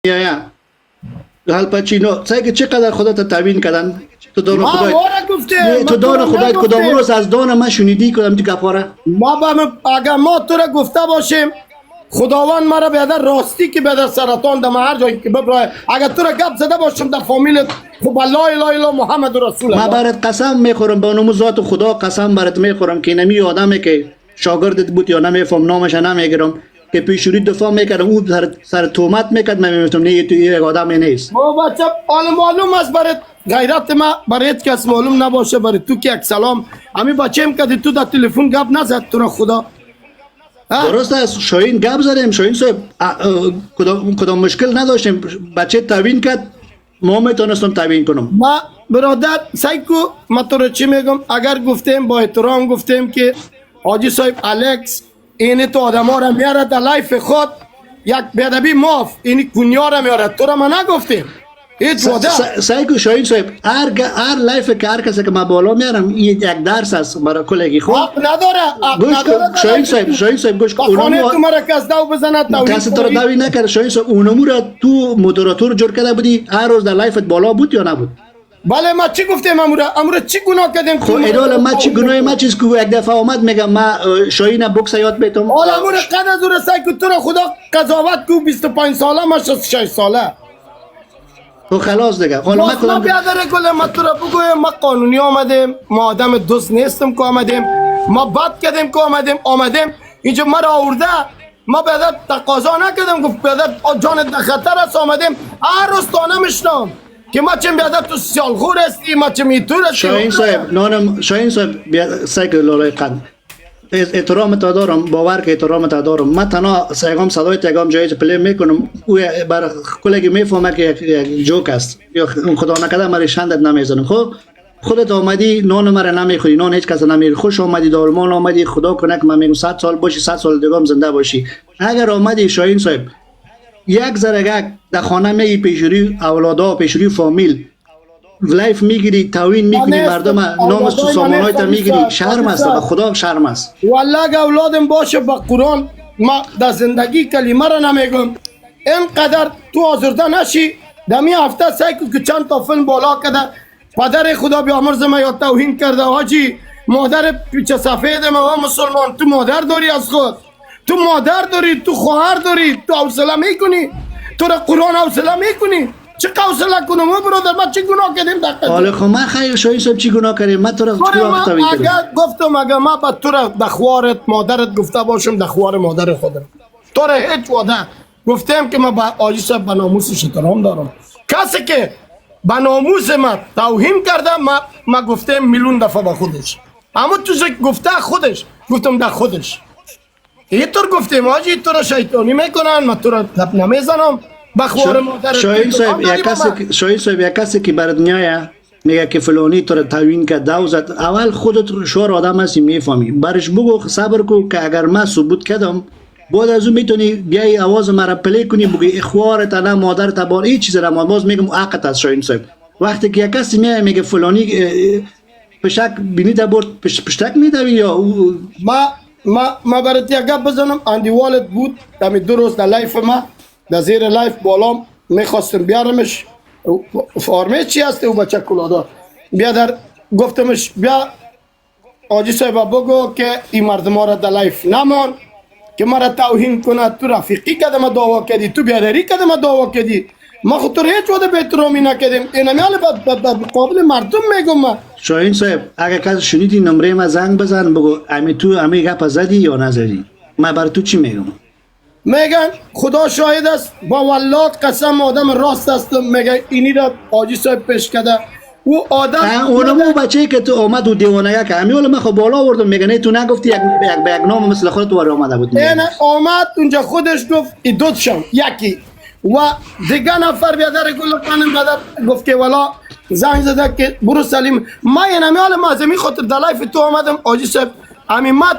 یا الپاچینو سعی که چقدر خودت تبیین کردن تو دان خدای تو دان خدای کدام روز از دان ما شنیدی کدام تو گپاره ما اگر ما تو را گفته باشیم خداوند مرا بیادر راستی که بیادر سرطان دم هر جایی که ببرای اگر تو را گپ زده باشم در فامیلت خب لا اله الا محمد رسول الله ما برات قسم میخورم به نام ذات خدا قسم برات میخورم که نمی آدمی که شاگردت بود یا نمیفهم نامش نمیگیرم که پیشوری دفاع میکردم او سر تومت میکرد من میگفتم نه تو یک آدمی نیست ما بچه معلوم است برات غیرت ما برات کس معلوم نباشه برای تو که یک سلام همین بچه‌ام که تو در تلفن گپ نزد تو را خدا درست است شاهین گپ زدیم شاهین صاحب کدام مشکل نداشتیم بچه تبیین کرد ما میتونستم تبیین کنم ما برادر سایکو ما تو را چی میگم اگر گفتیم با احترام گفتیم که حاجی صاحب الکس این تو آدم ها را میاره در لایف خود یک بیادبی ماف این کنیا را میاره تو را ما نگفتیم هیچ وعده سایکو شاهین صاحب هر لایف که هر کسی که ما بالا میارم این یک درس است برای کلگی خود حق نداره گوش کن شاهین صاحب گوش کن خانه تو مرا کس دو بزنه کسی تو را داوی نکرد شاهین صاحب اونمو را تو مدراتور جور کرده بودی هر روز در لایفت بالا بود یا نبود بله ما چی گفتیم امورا چی گناه کردیم خب ایدال ما چی گناه ما چیز که یک دفعه آمد میگم ما شاهین بوکس یاد بیتم حالا امورا قد از اون رسای که تو را خدا قضاوت کو 25 ساله ما 66 ساله تو خلاص دیگه حالا ما بیادر گل ما تو را بگویم ما قانونی آمدیم ما آدم دوست نیستم که آمدیم ما بد کردیم که آمدیم اینجا ما را آورده ما بیادر تقاضا نکردیم گفت بیادر جان در خطر است آمدیم هر روز تانه میشنم که ما چه بیادر تو سیالخور هستی ما چه میتور هستی شاهین صاحب سایک لولای قند احترام تا دارم باور که احترام تا دارم من تنها سیگام صدای تیگام جایز پلی میکنم او بر کلگی میفهمه که یک جوک است یا خدا نکرده من شندت نمیزنم خب خودت آمدی نان مرا نمیخوری نان هیچ کس نمیخوری خوش آمدی دارمان آمدی خدا کنه که من میگم 100 سال باشی 100 سال دیگه هم زنده باشی اگر آمدی شاهین صاحب یک زرگک در خانه میگی پیشوری اولادا پیشوری فامیل لایف میگیری تاوین میکنی مردم ناموس تو سامانای تا میگیری شرم است به خدا شرم است والله اگه اولادم باشه با قرآن ما در زندگی کلمه را نمیگم اینقدر تو آزرده نشی دمی هفته سعی که چند تا فیلم بالا کرده پدر خدا بیامرز ما یا توهین کرده حاجی مادر پیچه سفید ما مسلمان تو مادر داری از خود تو مادر داری تو خواهر داری تو حوصله میکنی تو را قرآن حوصله میکنی چه حوصله کنم برادر ما چه گناه کردیم دقیقا حالا خب من خیلی شاهین صاحب چی گناه کردیم من تو را گفتم اگر ما با تو را دخوارت مادرت گفته باشم دخوار مادر خودم تو را هیچ وعده گفتم که ما با آجی صاحب به ناموسش احترام دارم کسی که به ناموس ما توهین کرده ما گفتم میلیون دفعه با خودش اما تو گفته خودش گفتم در خودش اینطور گفتم آجی تو را شیطانی میکنن ما تو را لب نمیزنم بخوار مادر شاهین صاحب یک کسی که بر دنیا میگه که فلانی تو را توهین کرد دوزد اول خودت شور آدم هستی میفهمی برش بگو صبر کو که اگر من ثبوت کردم بعد از اون میتونی بیای آواز مرا پلی کنی بگی اخوارت انا مادرت بار این چیز را ما باز میگم حقت است شاهین صاحب وقتی که یک کسی میگه فلانی پشک بینی تا برد پشتک میدوی یا ما برات یک گپ بزنم اندی والد بود دمی 2 روز در لایف ما در زیر لایف بالام میخواستم بیارمش فارمه چی هسته او بچه کلادا بیا در گفتمش بیا آجی صاحب بگو که این مردم ها را در لایف نمان که مرا توهین کنه تو رفیقی کدم دعوا کردی تو بیادری کدم دعوا کردی ما خود تو هیچ وقت به احترامی نکردیم اینمی حالا قابل مردم میگم ما شاهین صاحب اگر کسی شنیدی نمره ما زنگ بزن بگو امی تو امی گپ زدی یا نزدی من بر تو چی میگم میگن خدا شاهد است با والله قسم آدم راست است میگه اینی را آجی صاحب پیش کرده او آدم اونمو بچه که تو آمد و دیوانه که همی من خب بالا آوردم میگه نه تو نگفتی یک نام مثل خودت تو آمده بود نه آمد اونجا خودش گفت ای دوتشم یکی و دیگه نفر بیادر گل خانم بیادر گفت که والا زنگ زده که برو سلیم ما اینمی حال مازمی خاطر در لایف تو آمدم آجی صاحب امی من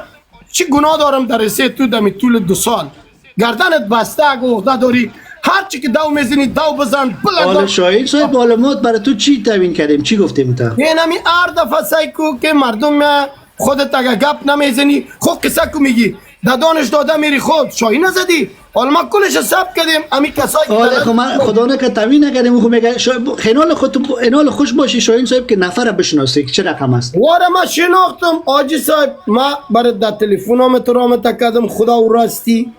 چی گناه دارم در رسه تو دمی طول 2 سال گردنت بسته اگه عقده داری هر چی که دو میزنی دو بزن بلند حالا شاهین صاحب بالا موت برای تو چی توین کردیم چی گفتیم تا اینمی هر دفعه سعی کو که مردم خودت اگه گپ نمیزنی خود قصه کو میگی در دانشگاه میری خود شاهی نزدی حالا ما کلش حساب کردیم امی کسایی که آره خب من خدا نکنه تامین نکردیم خب میگه خینال خود انال خوش باشی شاهین صاحب که نفر بشناسی که چه رقم است واره ما شناختم آجی صاحب ما برای در تلفنم تو رامت کردم خدا و راستی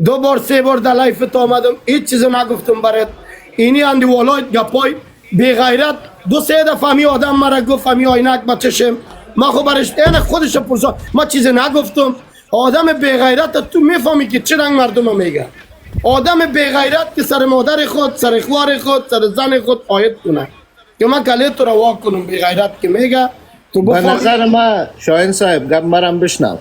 2 بار 3 بار در لایفت آمدم هیچ چیز نگفتم برات اینی اندی والای گپای بی غیرت 2-3 دفعه می آدم مرا گفت می آینک بچشم ما خب برش این خودش پرسا ما چیز نگفتم آدم بی غیرت تو میفهمی که چه رنگ مردم میگه آدم بی غیرت که سر مادر خود سر خوار خود سر زن خود آیت کنه که من کلی تو رو واق کنم بی غیرت که میگه تو به نظر ما شاهین صاحب گپ مرم بشنو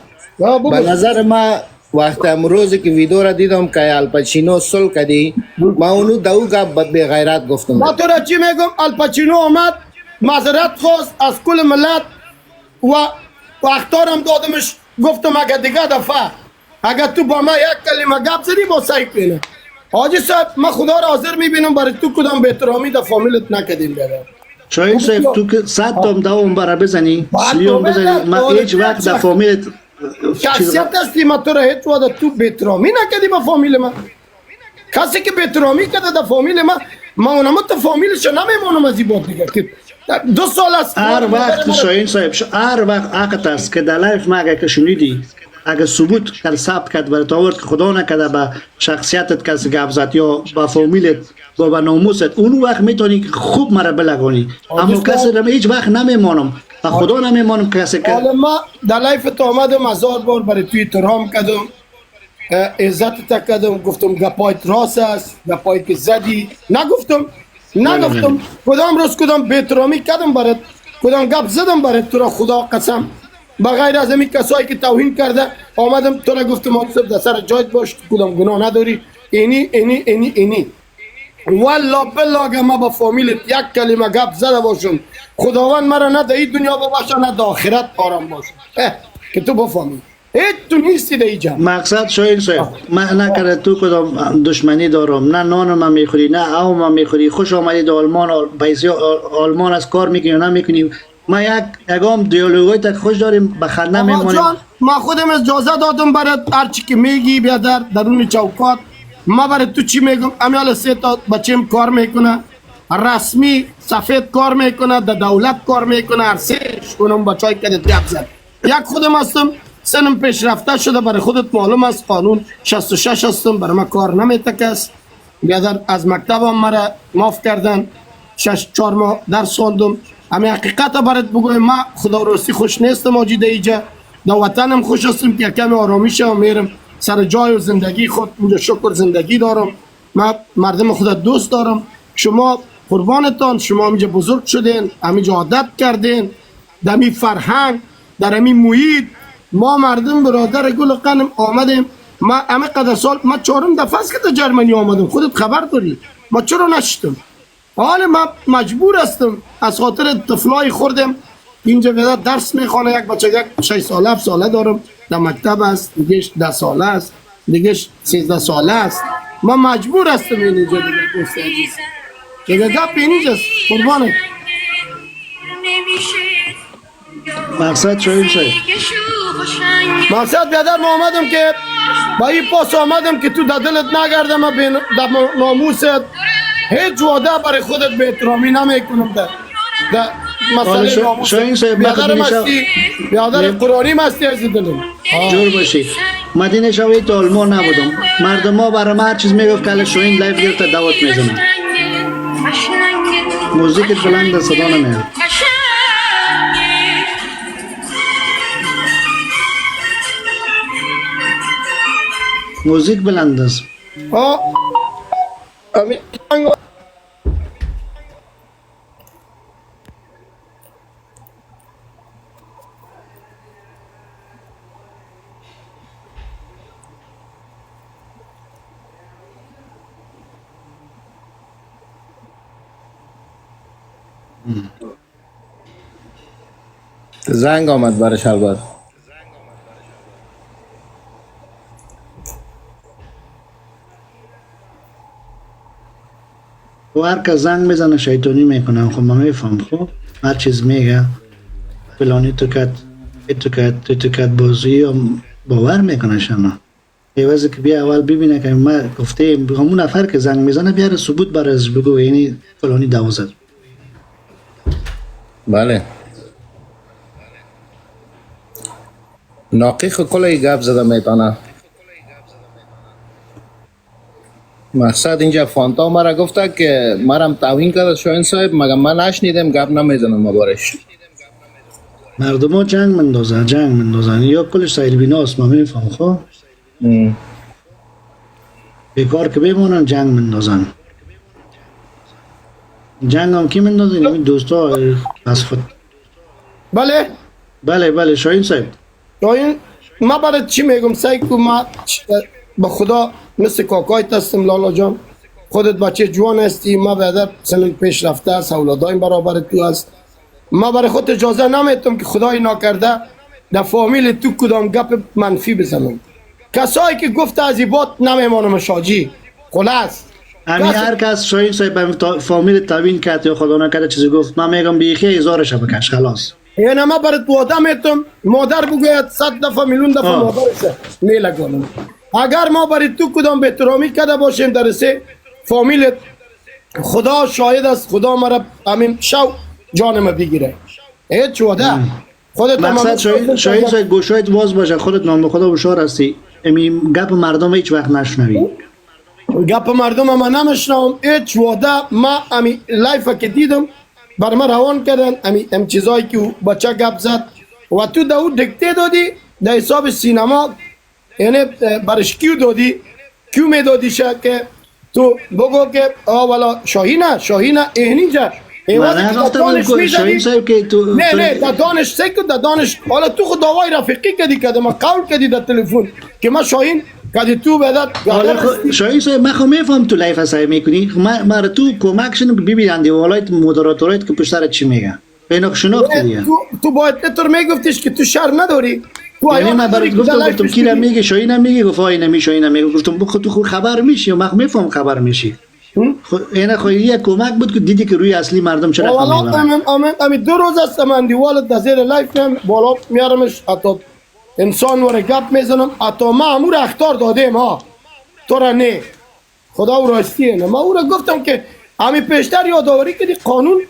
به نظر ما وقت امروزی که ویدیو را دیدم که آلپاچینو صلح کردی ما اونو دو گپ بد بی غیرت گفتم ما تو را چی میگم آلپاچینو آمد معذرت خواست از کل ملت و اختارم دادمش گفتم اگه دیگه دفعه اگر تو با ما یک کلمه گپ زدی با سعی کنه حاجی صاحب من خدا را حاضر میبینم برای تو کدام بهترامی در فامیلت نکردیم بیادر شاهین صاحب تو که 100 تام دوام برا بزنی سلیوم بزنی ما هیچ وقت در فامیلت شخصیت هستی ما تو را هیچ وقت تو بهترامی نکردی با فامیل ما کسی که بهترامی کرده در فامیل ما اونم تو فامیلش نمیمونم از این بات دیگه که 2 سال است هر وقت شاهین صاحب هر وقت عقد است که در لایف ما اگه شنیدی اگه ثبوت کرد ثبت کرد برات آورد که خدا نکرده به شخصیتت کسی گپ زد یا با فامیلت با به ناموست اون وقت میتونی خوب مرا بلگونی اما کسی رو هیچ وقت نمیمانم و خدا نمیمانم کسی که حالا ما در لایف تو آمدم 1000 بار برای توی احترام کردم عزت تا کردم گفتم گپایت راست است گپایی که زدی نگفتم کدام روز کدام بهترامی کردم برات کدام گپ زدم برات تو را خدا قسم بغیر از همین کسایی که توهین کرده آمدم تو را گفتم حاضر در سر جایت باش کدام گناه نداری اینی والله بالله اگه ما با فامیلت یک کلمه گپ زده باشم خداوند مرا نه در این دنیا ببخشه نه در آخرت آرام باشه که تو بفهمی هیچ تو نیستی در اینجا مقصد شاهین صاحب من نکرده تو کدام دشمنی دارم نه نانم میخوری نه آوم میخوری خوش آمدی در آلمان بیسی آلمان از کار میکنی و نمیکنی ما یکم دیالوگای تک خوش داریم به خنده میمونیم ما خودم اجازه دادم برات هرچی که میگی بیا در درون چوکات ما برای تو چی میگم امیال 3 تا بچیم کار میکنه رسمی سفید کار میکنه در دولت کار میکنه هر 3 اونم بچای که گپ زد یک خودم هستم سنم پیشرفته شده برای خودت معلوم است قانون 66 هستم برای ما کار نمیتکست بیادر از مکتبم مرا معاف کردن 4 ماه درس خواندم اما حقیقت برات بگویم ما خدا راستی خوش نیستم آجی اینجا در وطنم خوش هستم که کمی آرامیش هم میرم سر جای و زندگی خود اونجا شکر زندگی دارم ما مردم خود دوست دارم شما قربانتان شما اینجا بزرگ شدین همینجا عادت کردین در می فرهنگ در همین محیط ما مردم برادر گل قنم آمدیم ما همه قدر سال ما 4 دفعه است که در جرمنی آمدم خودت خبر داری ما چرا نشتم حالا ما مجبور هستم از خاطر طفلای خوردم اینجا بیاد درس میخوانه یک بچه 6 ساله 7 ساله دارم در مکتب است دیگه 10 ساله است دیگه 13 ساله است ما مجبور هستم اینجا دیگه دوست عزیز دیگه گپ اینجاست قربانت مقصد شاهین صاحب مقصد بیادر ما آمدم که با این پاس آمدم که تو در دلت نگرده ما در ناموست هیچ وعده برای خودت به احترامی نمیکنم در مسئله ناموست شاهین صاحب بیادر مستی بیادر قرآنی مستی از دلم جور باشی مدینه شوی تو آلمان نبودم مردم ها برای ما هر چیز میگفت که شاهین لایف گرفته دعوت میزنه موزیکت بلند صدا نمیاد موزیک بلند است زنگ آمد برای شلبر و هر که زنگ میزنه شیطانی میکنه خب من میفهم خب هر چیز میگه فلانی تو کت بازی باور میکنه شما عوض که بیا اول ببینه که ما گفته همون نفر که زنگ میزنه بیاره ثبوت برای بگو یعنی فلانی دعوا زد. بله ناقیخ کلی گپ زده میتونه. مقصد اینجا فانتا مرا گفته که مرم توهین کرده شاهین صاحب، مگه من نشنیدم گپ نمیزنم مبارش. مردم ها جنگ مندازن یا کلش سایر بیناست ما میفهم. خب بیکار که بمونن جنگ مندازن. جنگ هم کی مندازن؟ این دوستا از خود. بله شاهین صاحب. شاهین ما برای چی میگم سایکو، ما به خدا مثل کاکایت هستم لالا جان، خودت بچه جوان هستی، ما بعد سن پیش رفته است، اولادایم برابر تو است. ما برای خود اجازه نمیتم که خدای ناکرده در فامیل تو کدام گپ منفی بزنم. کسایی که گفته از این بات نمیمانم شاجی خلاص. همین هر کس شاهین صاحب فامیل توین کرد یا خدا نکرده چیزی گفت، من میگم بیخی هزارش بکش خلاص. یعنی ما برای تو آدم میتم مادر بگوید 100 دفعه میلیون دفعه مادرش میلگانم. اگر ما برای تو کدام بهترامی کرده باشیم در سه فامیلت، خدا شاهد است، خدا مرا همین شو جانم بگیره. هیچ وعده خودت مقصد شاهین صاحب گوشایت باز باشه، خودت نام به خدا هوشیار هستی. امی گپ مردم هیچ وقت نشنوی. گپ مردم ما نمیشنوم هیچ وعده. ما امی لایف که دیدم بر ما روان کردن ام چیزایی که بچه گپ زد و تو داود دکته دادی در حساب سینما، یعنی برش کیو دادی، کیو میدادی که تو بگو که والا شاهینه اینجا من نگفتم شاهین صاحب که تو نه در دانش سکو در دانش حالا تو خود دعوای رفیقی کردی که ما قول کردی در تلفن که ما شاهین کدی تو بدات. شاهین صاحب من خو میفهم تو لایف اسای میکنی، ما تو کمک شدم که ببینند ولایت مودراتورایت که پشت سر چی میگن بینک شناخت دیگه. تو باید تو میگفتیش که تو شر نداری. یعنی من برات گفتم کی را میگه شاهین میگه گفت آینه می شاهین میگه، گفتم بخو تو خبر میشی و من میفهم خبر میشی. اینا خو یه کمک بود که دیدی که روی اصلی مردم چرا نمیبرن. امین 2 روز است من دیوالت در زیر لایف بالا میارمش، حتی انسان وره گپ میزنم، حتی ما امور اختار دادیم ها تو را نه خدا او راستیه نه. ما او را گفتم که همین پیشتر یادآوری کردی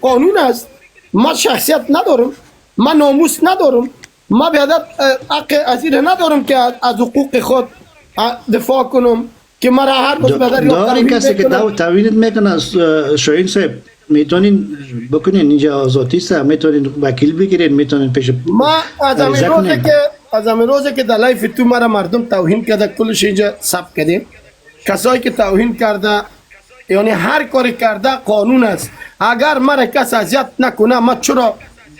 قانون است. ما شخصیت ندارم، ما ناموس ندارم، ما بیادت حق ازیر ندارم که از حقوق خود دفاع کنم که مرا هر روز بدر یا داری کسی که توینت میکنه. شاهین صاحب میتونین بکنین اینجا آزادیست، میتونین وکیل بگیرین، میتونین پیش ما از همین روزه که در لایف تو مرا مردم توهین کرده کلش اینجا ثبت کردیم. کسایی که توهین کرده یعنی هر کاری کرده قانون است. اگر مرا کس اذیت نکنه ما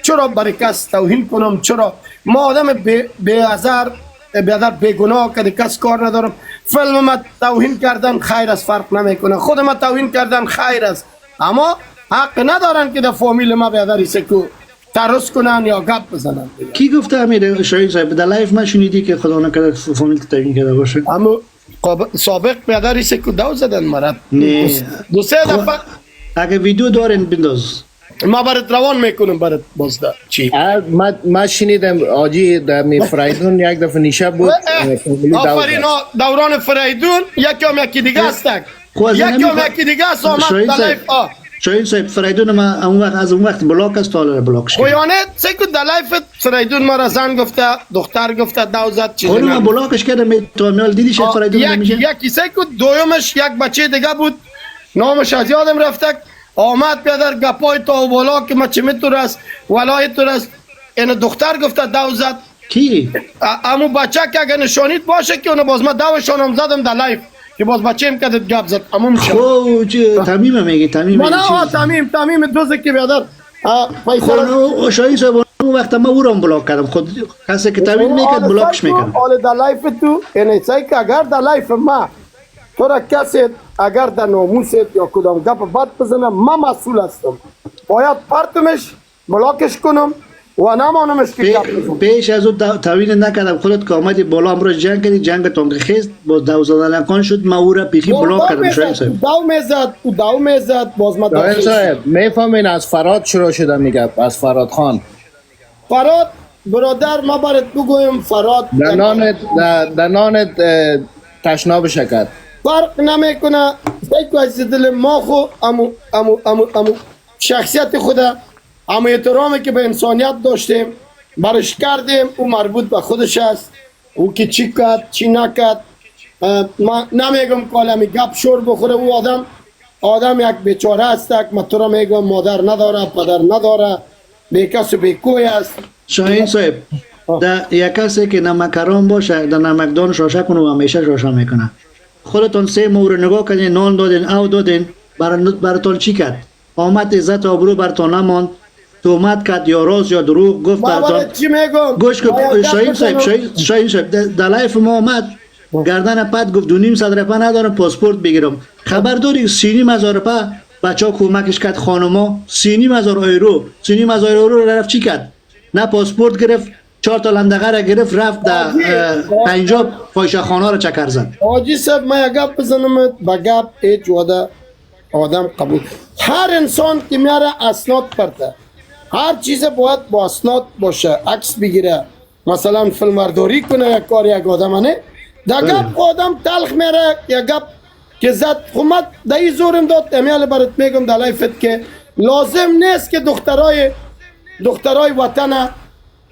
چرا برای کس توهین کنم؟ چرا ما آدم بی‌عذر بیگناه که کس کار ندارم. فیلم ما توهین کردن خیر است، فرق نمیکنه. خود ما توهین کردن خیر است، اما حق ندارن که در فامیل ما بیادری سکو ترس کنن یا گپ بزنن. کی گفته امیر شاهین صاحب در لایف ما شنیدی که خدا نکرده فامیل توهین کرده باشه؟ اما سابق بیادری سکو دو زدن مرا نه 2-3 دفعه. اگه ویدیو دارین بنداز ما برات روان میکنم برات بازده چی. ما شنیدم آجی در می فرایدون یک دفعه نیشه بود. آفرین دوران فرایدون یکی دیگه است. یکی دیگه است آمد در لایف. شاهین صاحب فرایدون ما از اون وقت بلاک است تا بلاکش کرد. خویانه سکو در لایف فرایدون ما را زن گفته، دختر گفته، دو زد چیزی. اون ما بلاکش کردم تو میال دیدی شاید فرایدون نمیشه. یکی سکو دومش یک بچه دیگه بود نامش از یادم رفته، آمد بیادر گپای تا بالا که ما چه میتور است ولای تور است. این دختر گفته دو زد. کی؟ امو بچه که اگه نشانیت باشه که اونو باز ما دوشانم زدم در لایف که باز بچه ام کدت گپ زد. امو میشه تمیم میگی تمیم تمیم دوزه که بیادر خب شاهین صاحب اون وقت ما او را بلاک کردم. خود کسی که تمیم میکرد بلاکش میکردم. حالا در لایف تو اینه سایی که اگر در لایف ما تو را کسی اگر در ناموست یا کدام گپ بد بزنم ما مسئول هستم. باید پرتمش بلاکش کنم و نمانمش که گپ بزنم. پیش از اون توین نکردم خودت که آمدی بالا امروز جنگ کردی، جنگ تانگخیز با دو زدن نکان شد، ما او را پیخی بلاک کردم. شاهین صاحب دو میزد باز ما شاهین صاحب میفهمین از فراد شروع شده میگه، از فراد خان. فراد برادر ما برات بگویم فراد در نانت تشناب شکر فرق نمیکنه. فکر از دل ما خو امو شخصیت خدا، امو احترامی که به انسانیت داشتیم برش کردیم، او مربوط به خودش است. او که چی کرد چی نکرد ما نمیگم کالمی گپ شور بخوره. او آدم یک بیچاره است. ما تو را میگم مادر نداره، پدر نداره، بیکس و بیکوی است. شاهین صاحب در یک کسی که نمکران باشه در نمکدان شاشه کنه و همیشه شاشه میکنه. خودتون 3 ماه نگاه کنین، نان دادین او دادین، براتون چی کرد؟ آمد عزت آبرو براتون نماند، تومت کرد یا راز یا دروغ گفت ما براتون. برای چی میگم؟ گوش کن شاهین صاحب در لایف ما آمد گردن پد گفت 2.5 روپیه ندارم پاسپورت بگیرم. خبر داری 3.5 روپیه بچه ها کمکش کرد خانما 3.5 یورو 3.5 یورو رفت چی کرد؟ نه پاسپورت گرفت، 4 تا لندقه را گرفت رفت در پنجاب فاحشه خانه را چکر زد. حاجی صاحب ما یک گپ بزنم با گپ هیچ وعده آدم قبول. هر انسان که میاره اسناد پرته، هر چیز باید با اسناد باشه، عکس بگیره، مثلا فیلمبرداری کنه یک کار یک آدم نه در گپ آدم تلخ میره. یک گپ که زد خمت دایی زورم داد امیال برات میگم در لایفت که لازم نیست که دخترای وطن،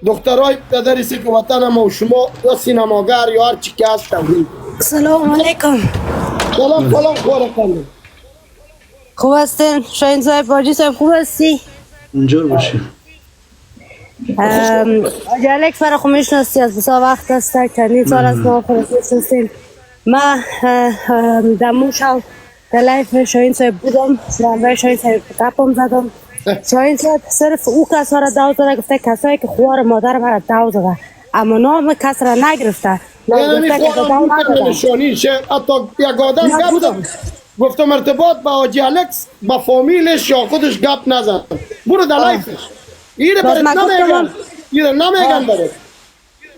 دخترای پدریسی که وطن ما و شما یا سینماگر یا هر چی که هست توهین. سلام علیکم. سلام خوره کنم. خوب هستین؟ شاهین صاحب، حاجی صاحب خوب هستی؟ اینجور باشه. حاجی الکس برای خود میشناستی از بسا وقت است چندین سال از ما خود میشناسیم. ما در موشال در لایف شاهین صاحب بودم، در شاهین صاحب گپم زدم. شاهین صاحب صرف او کسا را دو زده، گفته کسایی که خوار مادر برای دو زده، اما نام کس را نگرفته. یعنی خوارم نشانیشه. حتی یک آدم گفتم ارتباط با حاجی الکس با فامیلش یا خودش گپ نزن، برو در لایفش. ایره برات نمیگن برات.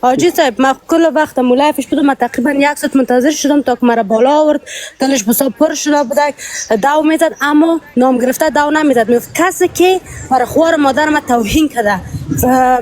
حاجی صاحب ما کل وقت مولایفش بودم، من تقریبا 1 ساعت منتظر شدم تا که مرا بالا آورد، دلش بسا پر شده بودک، دو میزد اما نام گرفته دو نمیزد. میگفت کسی که برای خوار مادر ما توهین کرده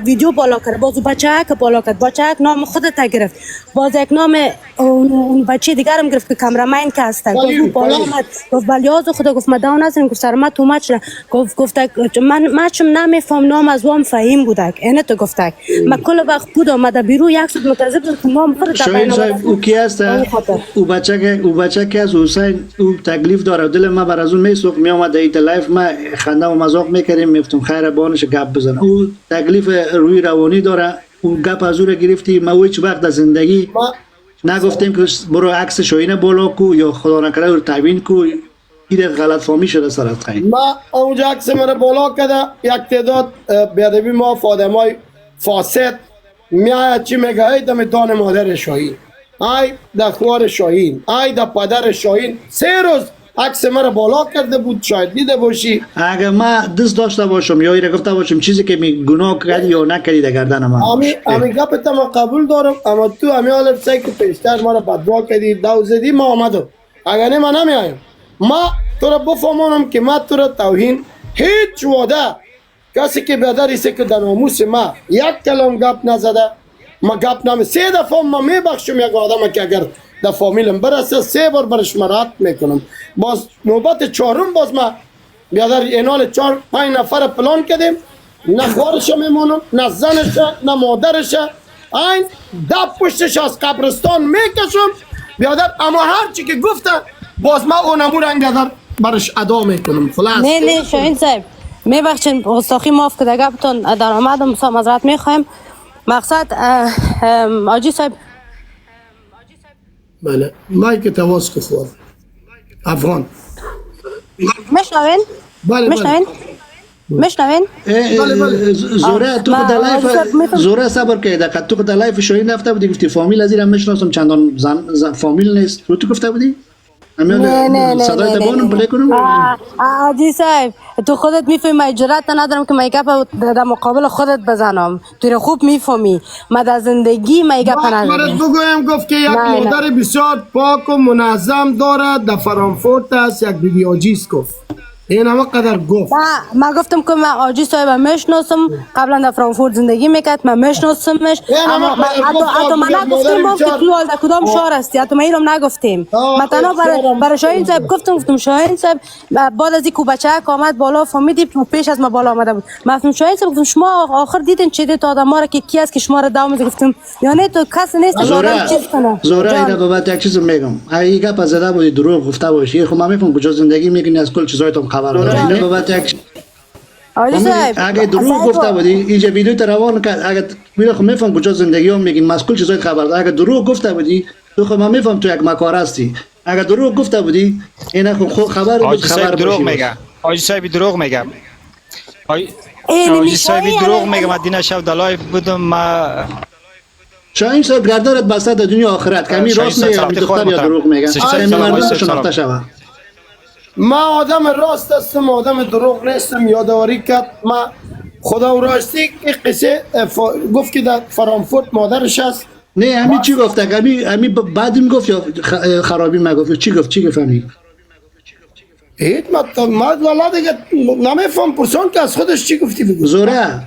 ویدیو بالا کرده، بازو بچه که بالا کرد، بچه نام خودت گرفت، باز یک نام اون بچه دیگرم گرفت که کامرامین که هستن، گفت بالا آمد گفت بلیاز خدا، گفت ما دو نزدیم، گفت سر ما تو مچ گفت من چم نمیفهم نام از وام فهیم بودک اینه تو گفتک. ما کل وقت بودم ما بیرو 1 ساعت منتظر بودم که نام خود شاهین صاحب او کی است؟ او بچه که از حسین او تکلیف داره، دل ما بر از اون میسوخت، می اومد ایت لایف ما خنده و مذاق میکردیم، میگفتم خیر بانش گپ بزنه. او تکلیف روی روانی داره، اون گپ از او را گرفتی. ما هیچ وقت در زندگی نگفتیم که برو عکس شاهین بالا کو یا خدا نکرده رو تبیین کو. این غلط فهمی شده سر از خیلی. ما اونجا عکس مرا بالا کرده یک تعداد بیادبی ما فادمای فاسد میآید چی میگه ای دم دان مادر شاهین، ای در خوار شاهین، ای در پدر شاهین. 3 روز عکس مرا بالا کرده بود، شاید دیده باشی. اگه ما دست داشته باشم یا ایره گفته باشم چیزی که می گناه کردی یا نکردی در گردن ما، امی گپت ما قبول دارم، اما تو امی حالت سعی که پیشتر ما را بدوا کردی، دو زدی، ما آمدم. اگر نه ما نمیایم. ما تو را بفهمانم که ما تو را توهین هیچ وعده کسی که بیادریسی که در ناموس ما یک کلام گپ نزده، ما گپ نمی 3 دفعه ما میبخشم یک آدم که اگر در فامیلم برسه 3 بار برش مراد میکنم. باز نوبت 4م باز ما بیادر اینال 4-5 نفر پلان کردیم، نه خوارش میمونم، نه زنش، نه مادرش، این دب پشتش از قبرستان میکشم بیادر. اما هر چی که گفته باز ما اونمو رنگ برش ادا میکنم. خلاص نه شاهین صاحب میبخشین گستاخی معاف که در گپتون در آمدم بسا معذرت میخوایم. مقصد حاجی صاحب بله مایک تواس که خور افغان مشنوین؟ بله مشنوین؟ مشنوین؟ زوره تو خود لایف زوره صبر که دقیقا تو خود لایف شاهین رفته بودی گفتی فامیل از اینم میشناسم چندان فامیل نیست رو تو گفته بودی؟ نه صدای تبانم پلی کنم؟ حاجی صاحب تو خودت میفهمی جرأت ندارم که من گپ در مقابل خودت بزنم، تو رو خوب میفهمی ما در زندگی ما گپ ندارم. برات بگویم گفت که یک مادر بسیار پاک و منظم داره، در فرانکفورت است، یک بیبی عاجیز گفت این همه قدر گفت من گفتم که من آجی صاحب میشناسم، قبلا در فرانکفورت زندگی میکرد، من میشناسمش، اما حتی من نگفتیم ما که تو کدام شهر هستی، حتی ما اینم نگفتیم. من تنها برای شاهین صاحب گفتم شاهین صاحب بعد از اینکه بچه‌ک آمد بالا فهمیدیم تو پیش از ما بالا آمده بود. من گفتم شاهین صاحب گفتم شما آخر دیدین چه دید آدما را که کی است که شما را داو میده، گفتم یعنی تو کس نیست که آدم چیز کنه. زورا اینا بابت یک چیز میگم، ای گپ از زده بودی دروغ گفته باشی، خب من میفهم کجا زندگی میکنی از کل چیزایتون خبر داری. اینا بابت یک آجی صاحب اگه دروغ گفته بودی اینجا ویدیو تو روان کرد، اگه میگم خب میفهم کجا زندگی هم میگین مسئول چیزای خبر داری. اگه دروغ گفته بودی تو خب من میفهم تو یک مکار هستی. اگه دروغ گفته بودی اینا خب خبر بود، خبر دروغ میگه. آجی صاحب دروغ میگه. آجی صاحب دروغ میگه. من دینا شب در لایف بودم. ما شاهین صاحب گردارت بسته در دنیا آخرت کمی راست میگه می دختر یا دروغ میگه. این مردم شناخته شود. ما آدم راست هستم، آدم دروغ نیستم. یادآوری کرد ما خدا و راستی که قصه گفت که در فرانکفورت مادرش هست. نه همین چی گفته؟ همین بعدم گفت یا خرابی مگفت؟ چی گفت همین؟ هیچ ما والا دیگه نمیفهم پرسون که از خودش چی گفتی بگو. زوره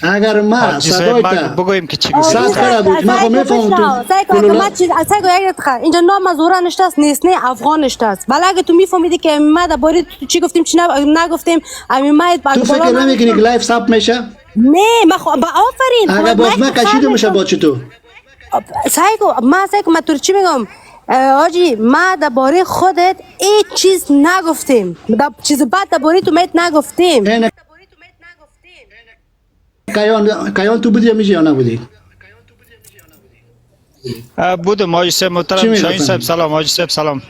اگر ما صدای بگویم که چی گفتی صد بود ما خب میفهمم تو اینجا نام زوره نشته است، نیست نه افغان نشته است. ولی اگه تو میفهمیدی که ما درباره چی گفتیم چی نگفتیم ما تو فکر نمیکنی که لایف ثبت میشه؟ نه ما آفرین اگه باز ما کشیده میشه با چی تو سایگو ما تو چی میگم آجی ما درباره خودت هیچ چیز نگفتیم، چیز بد درباره تو میت نگفتیم. کایان تو بودی یا میشه یا نبودی؟ بودم آجی صاحب محترم. شاهین صاحب سلام. آجی صاحب سلام.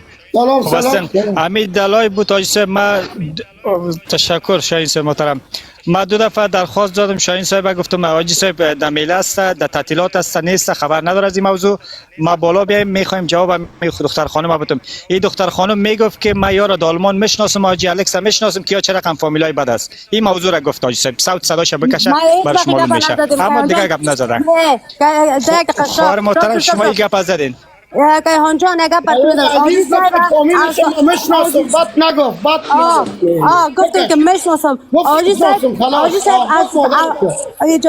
سلام. امید دلای بود آجی صاحب. ما تشکر شاهین صاحب محترم. ما دو دفعه درخواست دادم شاهین صاحب، گفتم آجی صاحب در میله است، در تعطیلات است، نیست، خبر نداره از این موضوع، ما بالا بیایم میخوایم جواب دختر خانم بدم. این دختر خانم میگفت که ما یارو د آلمان میشناسم، آجی الکس میشناسم که یا چه رقم فامیلای بد است. این موضوع را گفت آجی صاحب. صوت صداش بکشه برش معلوم میشه. اما دیگه گپ نزدن. خواهر محترم شما این گپ زدین. کیهان جان اگه آجی صاحب میشناسم بات نگفت گفتم که میشناسم آجی صاحب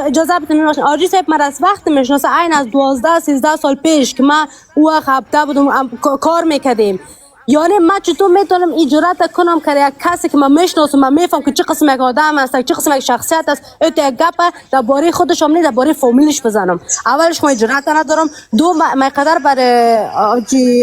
اجازه بدین آجی صاحب من از وقت میشناسم این از 12-13 سال پیش که من او خبته بودم کار میکردیم. یعنی من چطور میتونم اجرات کنم که یک کسی که من میشناسم من میفهم که چه قسم یک آدم است، چه قسم یک شخصیت است، ات یک گپ درباره خودش هم نه درباره فامیلش بزنم. اولش من اجرات ندارم، دو من قدر برای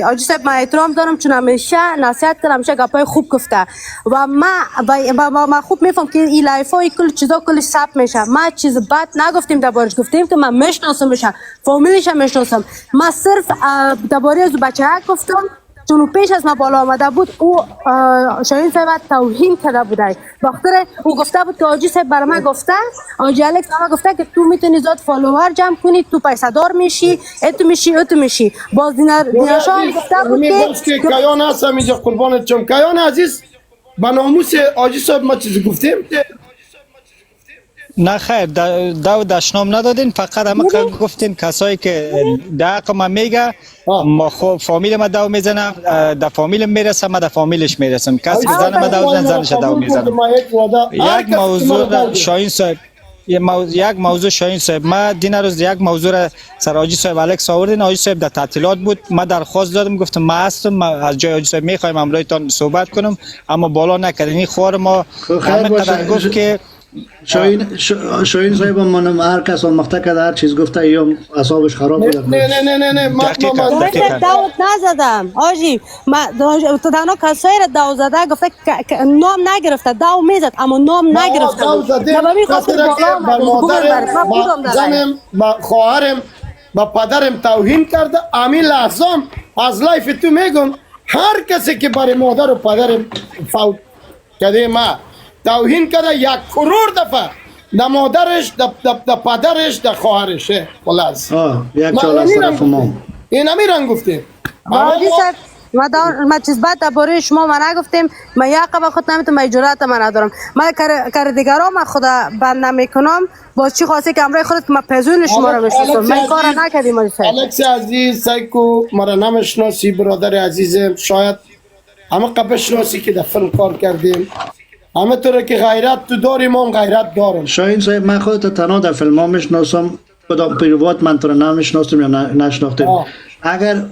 آجی صاحب من احترام دارم چون همیشه نصیحت کردم، همیشه گپای خوب گفته و من خوب میفهم که این لایف های کل چیزا کلش ثبت میشه. ما چیز بد نگفتیم دربارش، گفتیم که من میشناسمش، فامیلش هم میشناسم. من صرف درباره از بچه‌ها گفتم چون پیش از ما بالا آمده بود او شاهین صاحب توهین کرده بوده. بخاطر او گفته بود که آجی صاحب برای من گفته، آجی الکس برای من گفته که تو میتونی زیاد فالوور جمع کنی، تو پیسه دار میشی، اتو میشی. باز دیناشان گفته بود که کیان هستم اینجا قربانت چم. کیان عزیز به ناموس آجی صاحب ما چیزی گفتیم؟ نه خیر دشنام ندادین، فقط همه گفتین کسایی که دقیق ما میگه ما خب فامیل ما دو میزنم، در فامیل میرسم، ما در فامیلش میرسم. کسی که زن ما دو میزنم زنش دو میزنم. یک موضوع شاهین صاحب یک موضوع شاهین صاحب ما دین روز یک موضوع را سر آجی صاحب الکس آوردین. آجی صاحب در تعطیلات بود، ما درخواست دادم گفتم ما هستم، ما از جای آجی صاحب میخوایم امروزتان صحبت کنم اما بالا نکردین. این خوار ما همه قدر گفت که شاهین صاحب من هر کس مقطع کرده هر چیز گفته یا اعصابش خراب بوده. نه دقیقاً دعوت نزدم آجی. تو دانا کسایی را دعوت زده گفته نام نگرفته، دعوت میزد اما نام نگرفته. با زنم با خواهرم با پدرم توهین کرده. همین لحظه از لایف تو میگم هر کسی که برای مادر و پدرم فوت کرده ما توهین کرده 1 کرور دفعه در مادرش در پدرش در خواهرش خلاص یک چال از طرف ما این همی گفتیم. ما چیز بد درباره شما ما نگفتیم. ما یک قبل خود نمیتونم اجرات من ندارم. من کار دیگران من خود بند نمیکنم. باز چی خواسته که امروز خودت ما پزون شما رو بشناسم. من کار نکردیم. الکس عزیز سایکو مرا نمیشناسی برادر عزیزم، شاید همه قبل شناسی که در فیلم کار کردیم. همه طور که غیرت تو داری ما هم غیرت دارم. شاهین صاحب من خودت تنها در فیلم ها میشناسم، کدام پیروات من تو رو نمیشناسم یا نشناختیم. اگر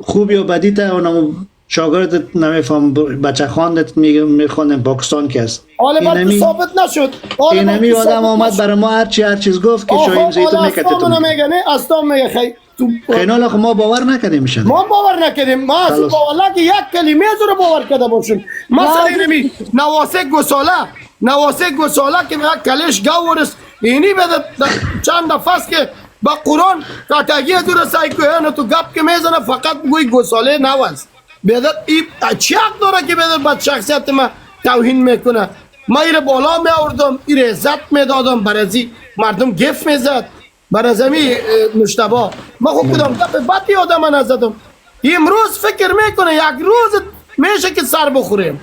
خوب یا بدی تا اونم شاگردت نمیفهم بچه خواندت میخوانم پاکستان که است. حالا بعد تو ثابت نشد. اینمی آدم آمد برای ما هر چیز گفت که شاهین زیتو میکته تو. میگه نه اصلا میگه خیلی خیلی خب ما باور نکردیم میشن. ما باور نکردیم. ما اصلا باور که یک کلمه رو باور کرده باشیم. مثلا اینمی نواسه گساله که میگه کلش گاورس اینی بده چند دفعه که با قرآن کاتگی دور سعی کنه تو گپ که میزنه فقط گوی گساله نواز بدت این چی حق داره که بدت بعد شخصیت ما توهین میکنه. ما ایره بالا می آوردم ایره عزت میدادم برازی مردم گف میزد برازمی مشتبه ما خوب بودم گپ بدی آدم نزدم. امروز فکر میکنه یک روز میشه که سر بخوریم،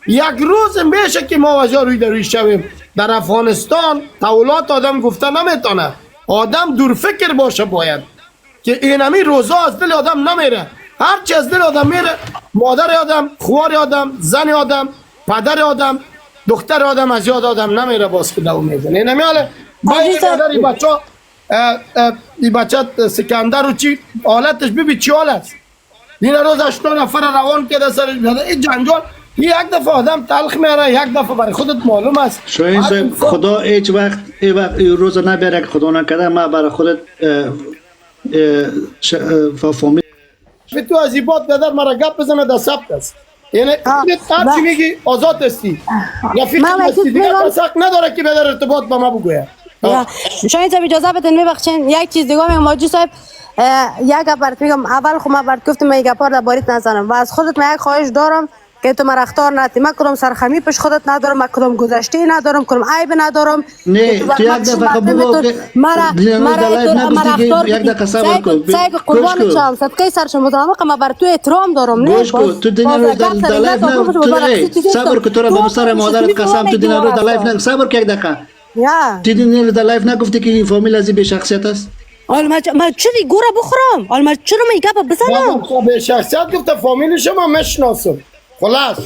یک روز میشه که ما وجه روی دروی شویم. در افغانستان تولات آدم گفته نمیتونه، آدم دور فکر باشه باید که اینمی روزا از دل آدم نمیره. هر چی از دل آدم میره، مادر آدم، خوار آدم، زن آدم، پدر آدم، دختر آدم از یاد آدم نمیره باز که دو میزنه. اینمی حاله باید مادر ای بچه سکندر رو چی حالتش ببین چی حال است. این روز 8 نفر روان کرده سرش بده این جنجال. یک دفعه آدم تلخ میاره، یک دفعه برای خودت معلوم است. شاهین صاحب خدا هیچ وقت این روز نبیاره که خدا نکرده ما برای خودت فهمید تو عزیبات بدر مرا گپ بزنه در ثبت است. یعنی هر چی میگی آزاد استی، رفیق هستی، دیگه کس حق نداره که بدر ارتباط با ما بگویه. شاید صاحب اجازه بدین میبخشین یک چیز دیگه میگم ماجی صاحب. یک گپ میگم اول خب من برات گفتم من یک گپار دربارت نزنم و از خودت من یک خواهش دارم که تو مرا اختار ندی. من کدام سرخمی پیش خودت ندارم، من کدام گذشته ندارم، کدام عیب ندارم. نه تو یک دفعه بگو که یک دقیقه صبر کن. صاحب قربان شم صدقه سر شما دارم من بر تو احترام دارم. نه تو دنیا رو در لایف نه صبر کن. تو را به سر مادرت قسم تو دنیا رو در لایف نه صبر کن یک دقیقه. تو دنیا رو در لایف نگفتی که این فامیل از به شخصیت است. حالا من چری گوره بخورم؟ حالا من چرا می گپ بزنم؟ به شخصیت گفته فامیل شما مشناسم. خلاص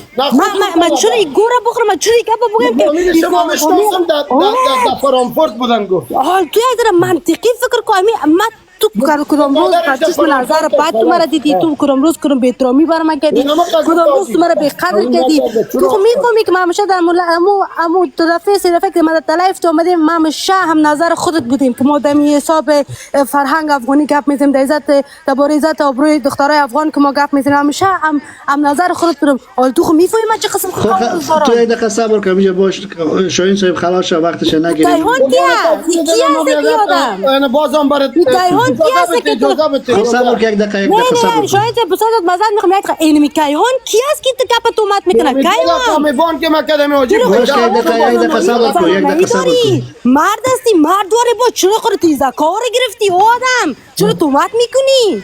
من چرا گوره بخورم؟ من چرا گپ بگم که فامیل شما مشناسم در فرانکفورت بودن گفت. حال تو یک ذره منطقی فکر کن. من تو کدام روز چشم نظر بعد تو مرا دیدی، تو کدام روز کدام بی‌احترامی بر من کردی، کدام روز تو مرا بی‌قدر کردی. تو خب میفهمی که من همیشه در امو دو دفعه سه دفعه که من در لایف تو اومدیم من همیشه هم نظر خودت بودیم که ما دمی حساب فرهنگ افغانی گپ میزنیم، در عزت درباره عزت آبروی دخترای افغان که ما گپ میزنیم همیشه هم نظر خودت بودم. حالا تو خب میفهمی من چه قسم خودم تو یک دقیقه صبر کن میشه باش. شاهین صاحب خلاص شد وقتش نگیرید. کیهان کیه؟ انا بازم برات کیهان کیه که تو صبر یک دقیقه نه شاید بسازت مزد میخوام یک اینمی کیهان کی است که تو گپ تو مات میکنه؟ کیهان میبان که مکدمی واجب یک دقیقه صبر کن. یک دقیقه صبر کن. مرد هستی مرد واره با چرا خودت زکار گرفتی آدم چرا تو مات میکنی؟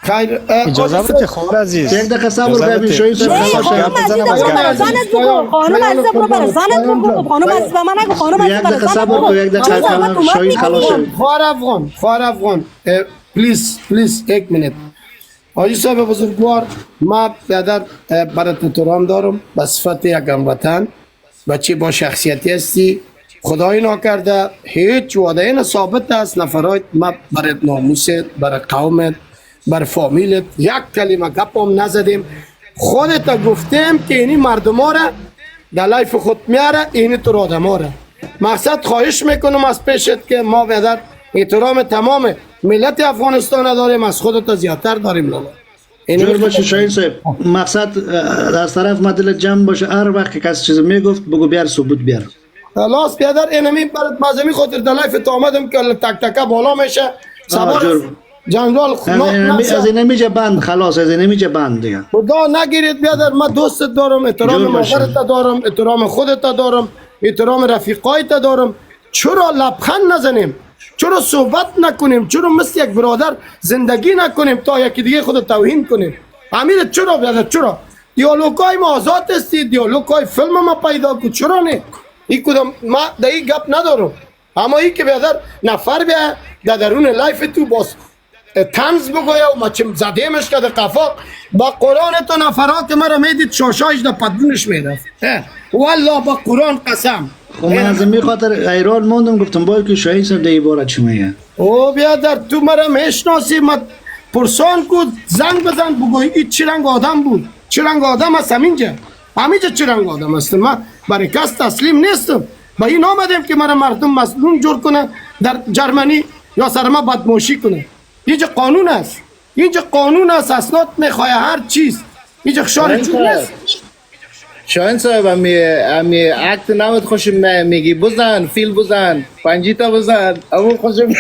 خیر اجازه بده خور عزیز. یک دقیقه صبر کن. شاهین صاحب خلاص زنت بگو خانم عزیز برو بر زنت بگو خانم عزیز من نگو خانم عزیز یک دقیقه صبر کن. یک دقیقه شاهین خلاص شد. خوار افغان پلیز یک منت. حاجی صاحب بزرگوار ما پدر برات احترام دارم به صفت یک هموطن بچه با شخصیتی هستی. خدای ناکرده هیچ وعده این ثابت است نفرات ما برات ناموست برای قومت بر فامیلت یک کلمه گپم نزدیم. خودت گفتیم که اینی مردم ها را در لایف خود میاره اینی تو آدم ها را. مقصد خواهش میکنم از پیشت که ما بدر احترام تمام ملت افغانستان داریم، از خودت زیادتر داریم. جور باشه شاهین صاحب مقصد از طرف ما دلت جمع باشه. هر وقت که کسی چیز میگفت بگو بیار ثبوت بیار. خلاص بیادر اینمی برات مازمی خاطر در لایف تو آمدم که تک تک بالا میشه سوار جنرال از این نمیشه بند. خلاص از این نمیشه بند دیگه. خدا نگیرید بیادر من دوستت دارم، احترام مادرت دارم، احترام خودت دارم، احترام رفیقایت دارم. چرا لبخند نزنیم؟ چرا صحبت نکنیم؟ چرا مثل یک برادر زندگی نکنیم تا یکی دیگه خود توهین کنیم؟ امیر چرا بیادر چرا؟ دیالوگای ما آزاد استی، دیالوگای فیلم ما پیدا کو. چرا نه؟ این کدام ما در این گپ ندارم. اما این که بیادر نفر بیا در درون لایف تو باز تنز بگویه و ما چیم زدیمش که در قفاق با قرآن تو نفرات که مرا میدید شاشایش در پدونش میرفت والله با قرآن قسم خب من از این خاطر ایران موندم گفتم باید که شاهین صاحب در عبارت چی میگه او بیادر تو مرا میشناسی ما پرسان کود زنگ بزن بگوی این چی رنگ آدم بود چی رنگ آدم هست همینجا چی رنگ آدم هستم من برای کس تسلیم نیستم با این آمدیم که مرا مردم مسلون جور کنه در جرمنی یا سر ما بدموشی کنه اینجا قانون است اسناد میخواه هر چیز اینجا خشار چون نیست شاهین صاحب امی عکت نمید خوشم میگی بزن فیل بزن پنجیتا بزن اما خوشم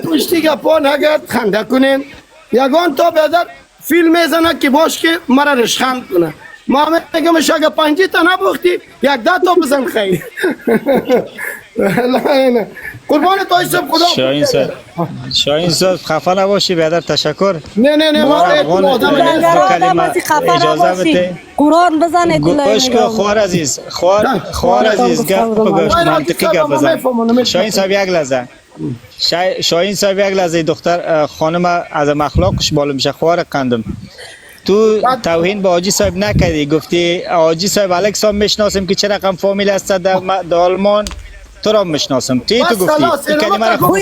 پشتی گپا نگرد خنده کنین یگان تا بیادر فیل میزنه که باش که مرا رشخند کنه ما میگم اگه پنجیتا نبوختی یک 10 تا بزن خیلی قربان توی سب خدا شاهین صاحب خفه نباشی برادر تشکر نه ما اجازه بده قرآن بزنه گوش کن خوار عزیز گپ بگوش منطقی گپ بزن شاهین صاحب یک لحظه دختر خانم از اخلاقش بالا میشه خوار قندم تو توهین به حاجی صاحب نکردی گفتی حاجی صاحب الکس هم میشناسم که چه رقم فامیل است در آلمان تو را میشناسم تو گفتی این کلمه را خوب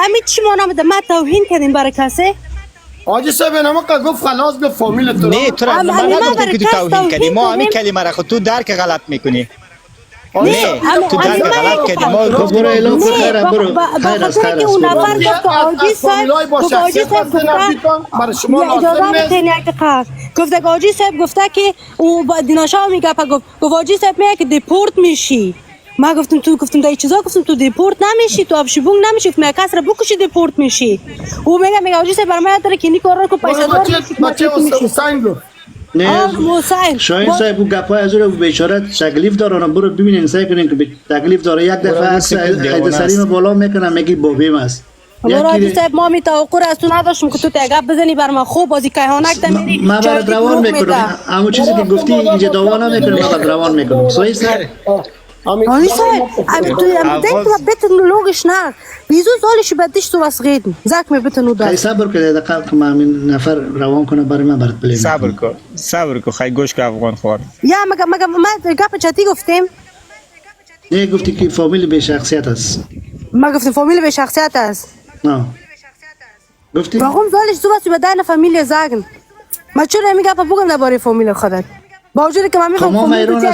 امی چی مانم ده ما توهین کردیم برای کسی حاجی صاحب نما که گفت خلاص به فامیل تو نه تو را من نگفتم که تو توهین کردی ما همین کلمه را خود تو درک غلط میکنی نه تو درک غلط کردی ما گفت برو اعلام کن خیره برو خیر است که اون نفر گفت حاجی صاحب گفت حاجی صاحب گفته که او با دیناشا میگه گفت حاجی صاحب میگه که دیپورت میشی ما گفتم در این چیزا گفتم تو دیپورت نمیشی تو آبشیبونگ نمیشی که کس را بکشی دیپورت میشی او میگه حاجی صاحب برام داره که نیکو رو کو پیسه دار بچه حسین گفت نه شاهین صاحب او گپای از رو بیچاره تکلیف داره برو ببینین سعی کنین که تکلیف داره یک دفعه از عید سلیم بالا میکنه میگی بابیم است حاجی صاحب ما می توقع از تو نداشتم که تو تگاب بزنی بر ما خوب بازی کیهانک دمیری ما برات روان میکنم اما چیزی که گفتی اینجا داوا نمیکنم ما برات روان میکنم صحیح سر حاجی صاحب denk mal bitte nur logisch nach. Wieso soll ich über dich sowas reden? Sag mir bitte nur das. صبر کن دقیقاً ما من نفر روان کنه برای من برات بلیم صبر کن خیلی گوش که افغان خوار یا ما گپ چتی گفتیم نه گفتی که فامیل به شخصیت است ما گفتیم فامیل به شخصیت است نه گفتی warum soll ich sowas über deine Familie sagen ما چرا میگم بگم درباره فامیل خودت با وجودی که من میخوام فامیل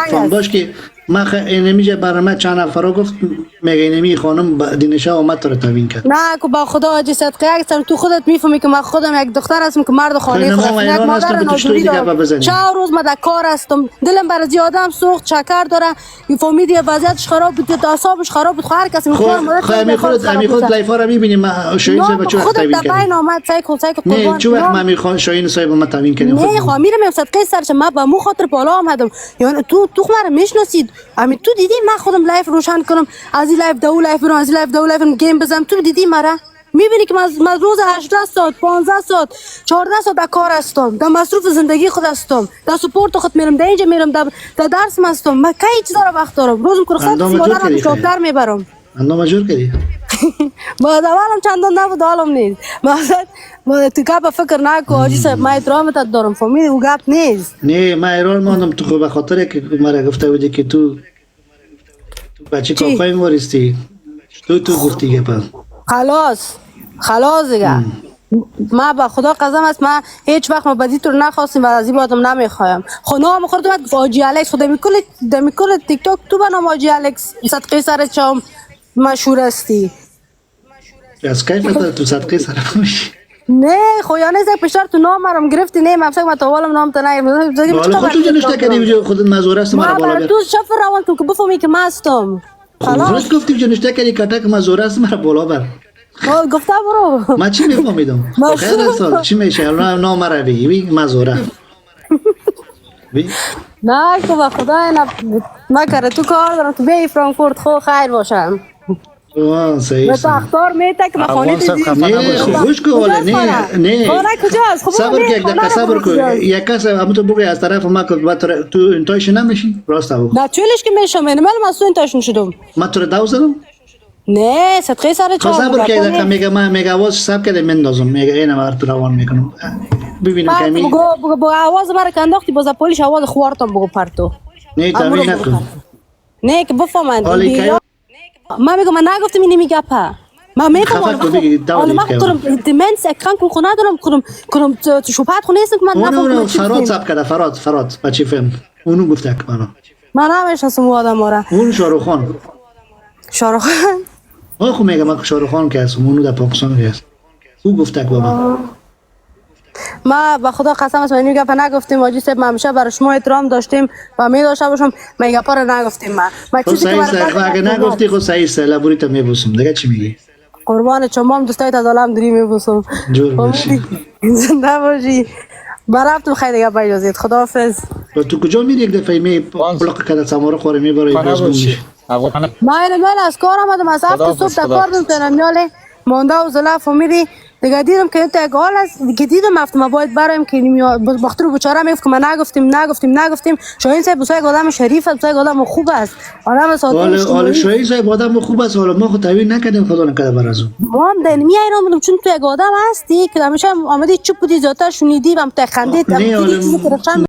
تو باش که ما اینمیجه برام چند نفر گفت میگه اینمی خانم دینشا اومد تو رو توهین کرد نه که با خدا حاجی صدقه اکثر تو خودت میفهمی که من خودم یک دختر هستم که مرد خانه خودم یک مادر ناجوری دارم چند روز من در کار هستم دلم برای زیادم سوخت شکر داره این فامیلی وضعیتش خراب بود اعصابش خراب بود هر کسی میخواد خود لایفا رو میبینیم ما شاهین صاحب چه وقت توهین کرد بین اومد سایکل نه چه وقت ما میخوام شاهین صاحب ما توهین کردیم نه خو میرم صدقه سرش ما با مو خاطر بالا آمدم یعنی تو مرا میشناسید همین تو دیدی من خودم لایف روشن کنم از این لایف دو لایف برم از این لایف دو لایف گیم بزنم تو دیدی مرا میبینی که من روز 18 ساعت 15 ساعت 14 ساعت در کار هستم در مصروف زندگی خود هستم در سپورت خود میرم در اینجا میرم در درس هستم من کی چیزا رو وقت دارم روزم که رخصت مادرم شوکر میبرم اندام مجور کردی ما اولم چندان نبود حالم نیست ما تو گپ فکر نکن حاجی صاحب من احترامت دارم فهمیدی او گپ نیست نه ما ایران ماندم تو به خاطر که مرا گفته بودی که تو بچه کافای موریستی تو گفتی گپا خلاص دیگه ما با خدا قسم است من هیچ وقت ما بدی تو نخواستیم و از این بعدم نمیخوایم خودم خودت اومد گفت حاجی الکس خود میکل تیک تاک تو بنام حاجی الکس صدقه سر چام مشهور هستی از کی فتره تو صدقه سر میشی نه خویانه زک پشتر تو نام مرم گرفتی نه ممسک ما توالم نام تا نه حالا خودت نشته کردی خودت مزور است مرا بالا بر تو شفر روان تو که بفهمی که مستم خلاص گفتی که نشته کردی کاتک مزور است مرا بالا بر گفتا برو ما چی میفهمیدم خیر است چی میشه نام مرا بگی مزوره نه که با خدا نکره تو کار دارم تو بی فرانکفورت خو خیر باشم صحیح است. اختار میته که خانه دیدی. نه خوش که نه. خانه کجاست؟ صبر که یک دقیقه صبر کن. یک کس هم تو بگوی از طرف ما که تو انتایش نمیشی راست او. نه چولش که میشم من از تو انتایش نشدم. ما تو رو داو زدم؟ نه صدقه سر خب چهار صبر که دقیقه میگه من میگه آواز سب کده مندازم میگه اینم ارتو روان میکنم ببینم که می بگو آواز برای کنداختی باز پولیش آواز خوارتم بگو پرتو نه تاویل نکن نه که بفهمند حالی که من میگم من نگفتم اینی میگه پا من خفت کو بگی داولی من خودم دمنس اکران کو ندارم کنم شوپات خو نیستم که من اونو فراد سب کده فراد بچی فهم اونو گفته که من نمیشناسم اون آدم را اون شاروخان خب میگه من شاروخان که هستم اونو در پاکستان که هست او گفته که بابا ما به خدا قسم است من میگم نگفتیم واجی صاحب ما همیشه برای شما احترام داشتیم و می داشته باشم میگه پر نگفتیم ما خب صحیح است اگه نگفتی خب صحیح است لبوریت میبوسم دیگه چی میگی قربان شما هم دوستایت از عالم دری میبوسم جور باشی زنده باشی برفتم خیلی دیگه باجازید خداحافظ تو کجا میری یک دفعه می پلق کده سماره خوره میبره باز میشی من از کار آمدم از هفت صبح تا کار میکنم میاله مونده و زلف و میری دیگه دیدم که تو یک حال است دیگه دیدم ما باید برایم که بختر بیچاره میگفت که ما نگفتیم شاهین صاحب بسای آدم شریف است بسای آدم خوب است آدم ساده حالا شاهین صاحب آدم خوب است حالا ما خود تعیین نکردیم خدا نکرده برازو ما هم دین می ایران چون تو یک آدم هستی که همیشه آمدی چوب بودی زیادتر شنیدی و هم تخندید